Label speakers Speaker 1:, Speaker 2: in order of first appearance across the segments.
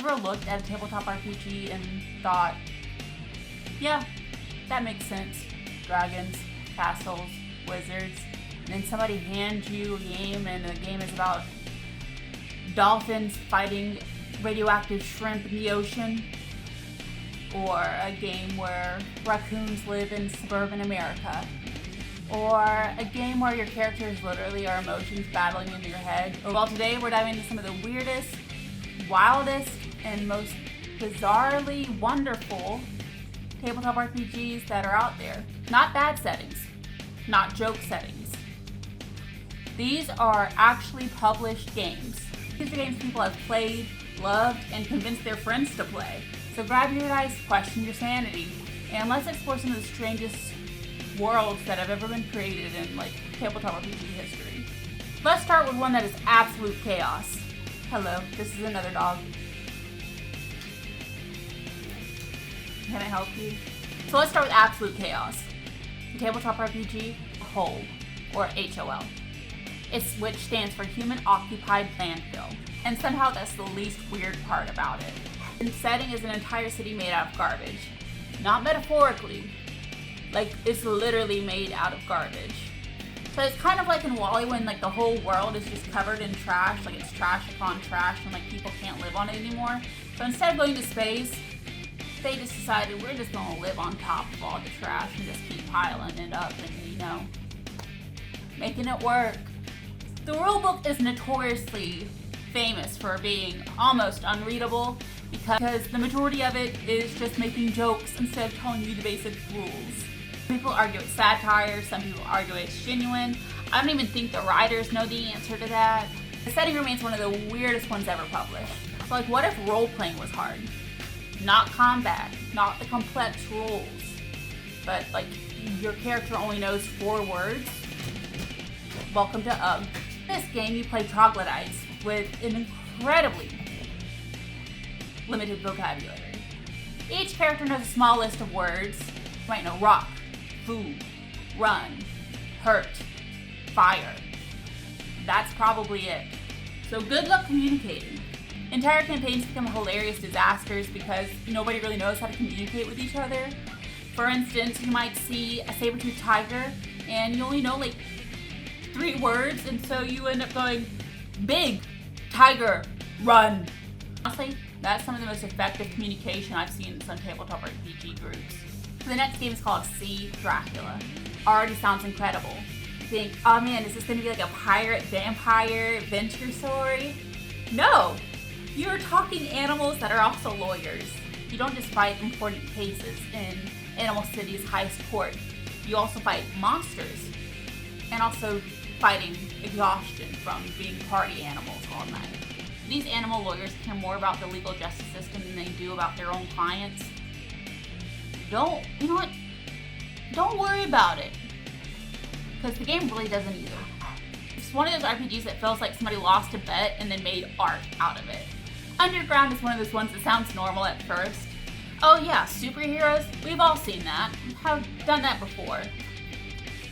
Speaker 1: ever looked at a tabletop RPG and thought, yeah, that makes sense. Dragons, castles, wizards, and then somebody hands you a game and the game is about dolphins fighting radioactive shrimp in the ocean? Or a game where raccoons live in suburban America? Or a game where your characters literally are emotions battling in your head? Well, today we're diving into some of the weirdest, wildest, and most bizarrely wonderful tabletop RPGs that are out there. Not bad settings, not joke settings. These are actually published games. These are games people have played, loved, and convinced their friends to play. So grab your dice, question your sanity, and let's explore some of the strangest worlds that have ever been created in tabletop RPG history. Let's start with one that is absolute chaos. Hello, this is another dog. Can I help you? So let's start with absolute chaos. The tabletop RPG, HOL, or HOL. Which stands for Human Occupied Landfill. And somehow that's the least weird part about it. The setting is an entire city made out of garbage. Not metaphorically. It's literally made out of garbage. So it's kind of like in WALL-E when the whole world is just covered in trash. It's trash upon trash and people can't live on it anymore. So instead of going to space, they just decided we're just going to live on top of all the trash and just keep piling it up and, making it work. The rulebook is notoriously famous for being almost unreadable because the majority of it is just making jokes instead of telling you the basic rules. Some people argue it's satire, some people argue it's genuine. I don't even think the writers know the answer to that. The setting remains one of the weirdest ones ever published. So what if role-playing was hard? Not combat, not the complex rules, but your character only knows 4 words? Welcome to UGG. In this game you play troglodytes with an incredibly limited vocabulary. Each character knows a small list of words. You might know rock, food, run, hurt, fire. That's probably it. So good luck communicating. Entire campaigns become hilarious disasters because nobody really knows how to communicate with each other. For instance, you might see a saber-toothed tiger and you only know 3 words, and so you end up going, big, tiger, run. Honestly, that's some of the most effective communication I've seen in some tabletop RPG groups. The next game is called Sea Dracula. Already sounds incredible. You think, oh man, is this going to be a pirate vampire adventure story? No! You're talking animals that are also lawyers. You don't just fight important cases in Animal City's heist court. You also fight monsters. And also fighting exhaustion from being party animals all night. These animal lawyers care more about the legal justice system than they do about their own clients. You know what? Don't worry about it. Because the game really doesn't either. It's one of those RPGs that feels like somebody lost a bet and then made art out of it. Underground is one of those ones that sounds normal at first. Oh yeah, superheroes, we've all seen that. Have done that before.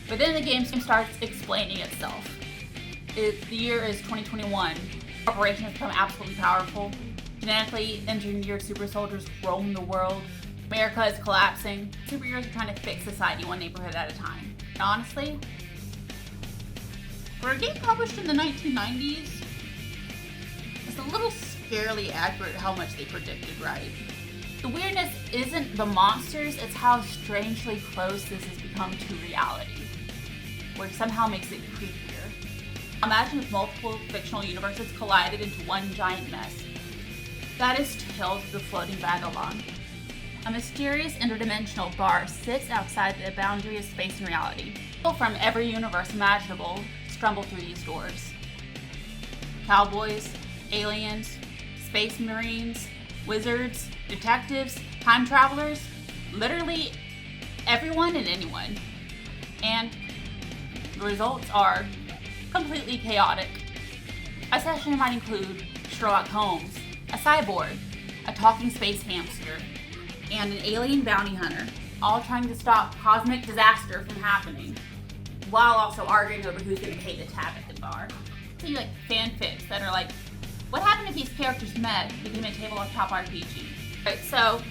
Speaker 1: But then the game starts explaining itself. The year is 2021. Corporations have become absolutely powerful. Genetically engineered super soldiers roam the world. America is collapsing. Superheroes are trying to fix society one neighborhood at a time. And honestly, for a game published in the 1990s, it's a little scarily accurate how much they predicted right. The weirdness isn't the monsters, it's how strangely close this has become to reality, which somehow makes it creepier. Imagine if multiple fictional universes collided into one giant mess. That is Tales of the Floating Vagabond. A mysterious interdimensional bar sits outside the boundary of space and reality. People from every universe imaginable stumble through these doors. Cowboys, aliens, space marines, wizards, detectives, time travelers, literally everyone and anyone. And the results are completely chaotic. A session might include Sherlock Holmes, a cyborg, a talking space hamster, and an alien bounty hunter, all trying to stop cosmic disaster from happening, while also arguing over who's going to pay the tab at the bar. So you fanfics that are What happened if these characters met became a tabletop RPG? Right, so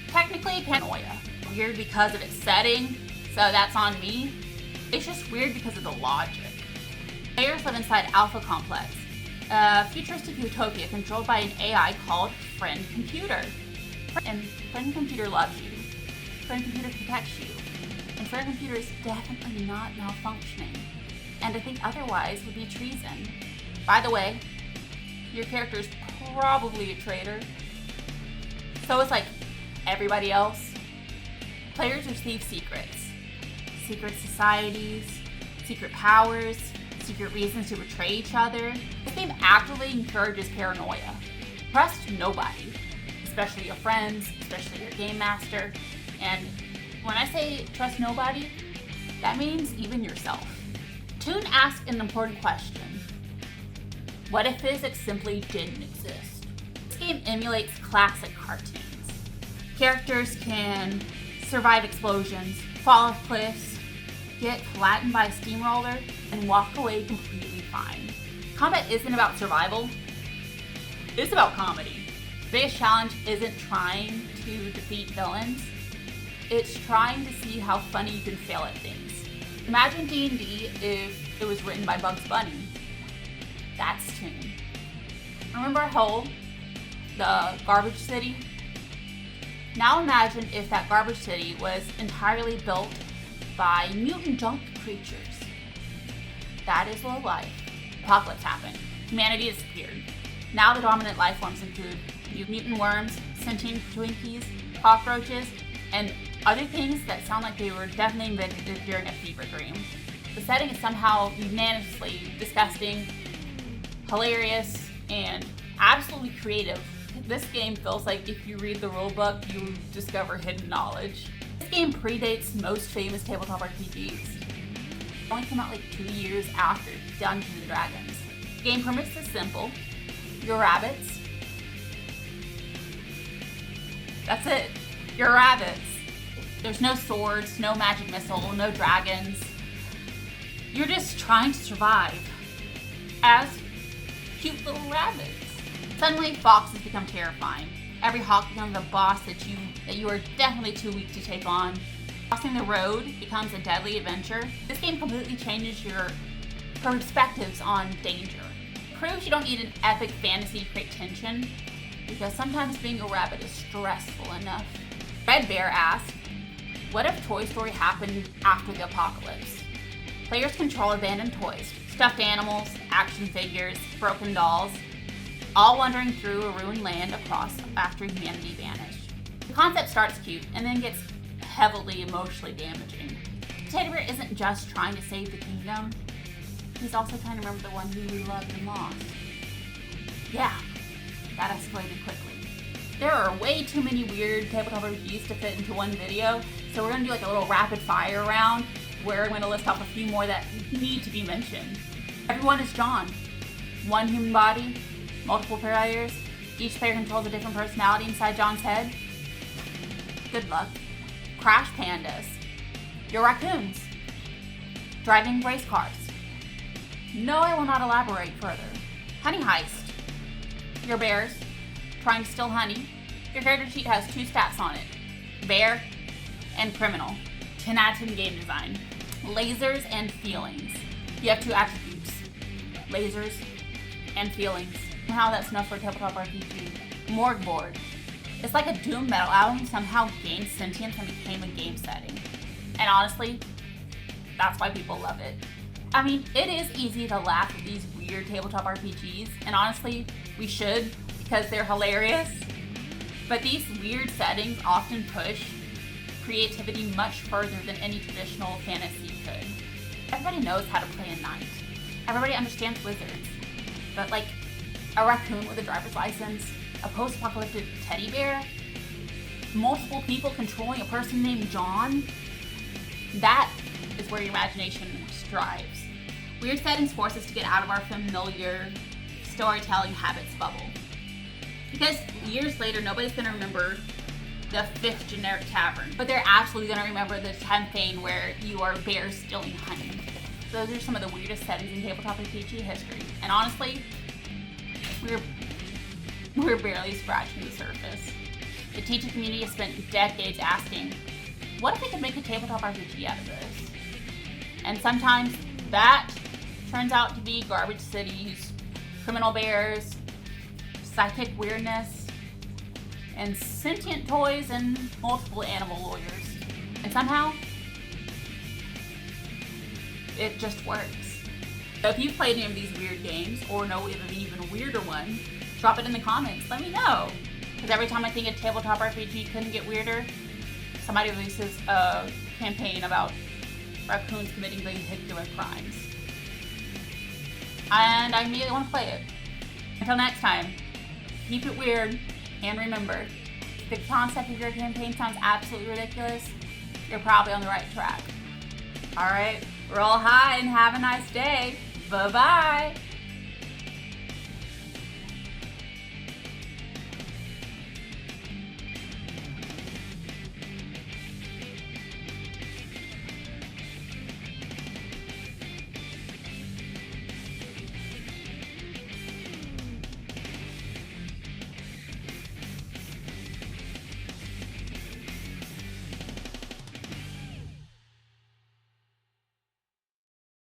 Speaker 1: technically paranoia. Weird because of its setting, so that's on me. It's just weird because of the logic. Players live inside Alpha Complex, a futuristic utopia controlled by an AI called Friend Computer. And Friend Computer loves you. Friend Computer protects you. And Friend Computer is definitely not malfunctioning. And to think otherwise would be treason. By the way, your character is probably a traitor. So it's like everybody else. Players receive secrets. Secret societies, secret powers, secret reasons to betray each other. This game actively encourages paranoia. Trust nobody, especially your friends, especially your game master. And when I say trust nobody, that means even yourself. Toon asks an important question. What if physics simply didn't exist? This game emulates classic cartoons. Characters can survive explosions, fall off cliffs, get flattened by a steamroller, and walk away completely fine. Combat isn't about survival, it's about comedy. The biggest challenge isn't trying to defeat villains, it's trying to see how funny you can fail at things. Imagine D&D if it was written by Bugs Bunny. That's Toon. Remember Hole, the garbage city? Now imagine if that garbage city was entirely built by mutant junk creatures. That is low life. Apocalypse happened. Humanity disappeared. Now the dominant life forms include mutant worms, sentient Twinkies, cockroaches, and other things that sound like they were definitely invented during a fever dream. The setting is somehow unanimously disgusting, hilarious, and absolutely creative. This game feels like if you read the rulebook, you discover hidden knowledge. This game predates most famous tabletop RPGs. It only came out like 2 years after Dungeons & Dragons. The game premise is simple. You're rabbits. That's it. You're rabbits. There's no swords, no magic missile, no dragons. You're just trying to survive as cute little rabbits. Suddenly, foxes become terrifying. Every hawk becomes a boss that you are definitely too weak to take on. Crossing the road becomes a deadly adventure. This game completely changes your perspectives on danger. It proves you don't need an epic fantasy to create tension, because sometimes being a rabbit is stressful enough. Red Bear asks, what if Toy Story happened after the apocalypse? Players control abandoned toys, stuffed animals, action figures, broken dolls, all wandering through a ruined land after humanity vanished. The concept starts cute and then gets heavily emotionally damaging. Teddy Bear isn't just trying to save the kingdom, he's also trying to remember the one who we loved and lost. Yeah, that escalated quickly. There are way too many weird tabletop RPGs to fit into one video, so we're gonna do like a little rapid fire round where I'm gonna list off a few more that need to be mentioned. Everyone is John. One human body, multiple players, each player controls a different personality inside John's head. Good luck. Crash Pandas. Your raccoons. Driving race cars. No, I will not elaborate further. Honey Heist. Your bears. Trying to steal honey. Your character sheet has 2 stats on it. Bear and criminal. 10 out of 10 game design. Lasers and feelings. You have 2 attributes. Lasers and feelings. Somehow that's enough for a tabletop RPG. Morgue board. It's like a doom metal album somehow gained sentience and became a game setting. And honestly, that's why people love it. I mean, it is easy to laugh at these weird tabletop RPGs, and honestly, we should, because they're hilarious. But these weird settings often push creativity much further than any traditional fantasy could. Everybody knows how to play a knight. Everybody understands wizards. But like a raccoon with a driver's license, a post-apocalyptic teddy bear, multiple people controlling a person named John, that is where your imagination strives. Weird settings force us to get out of our familiar storytelling habits bubble. Because years later, nobody's going to remember the 5th generic tavern, but they're absolutely going to remember the 10th thing where you are bears stealing honey. Those are some of the weirdest settings in tabletop RPG history. And honestly, we're barely scratching the surface. The teacher community has spent decades asking, what if we could make a tabletop RPG out of this? And sometimes that turns out to be garbage cities, criminal bears, psychic weirdness, and sentient toys and multiple animal lawyers. And somehow, it just works. So if you've played any of these weird games or know of an even weirder one, drop it in the comments. Let me know. Because every time I think a tabletop RPG couldn't get weirder, somebody releases a campaign about raccoons committing vehicular crimes. And I immediately want to play it. Until next time, keep it weird, and remember, if the concept of your campaign sounds absolutely ridiculous, you're probably on the right track. Alright, roll high and have a nice day. Bye-bye!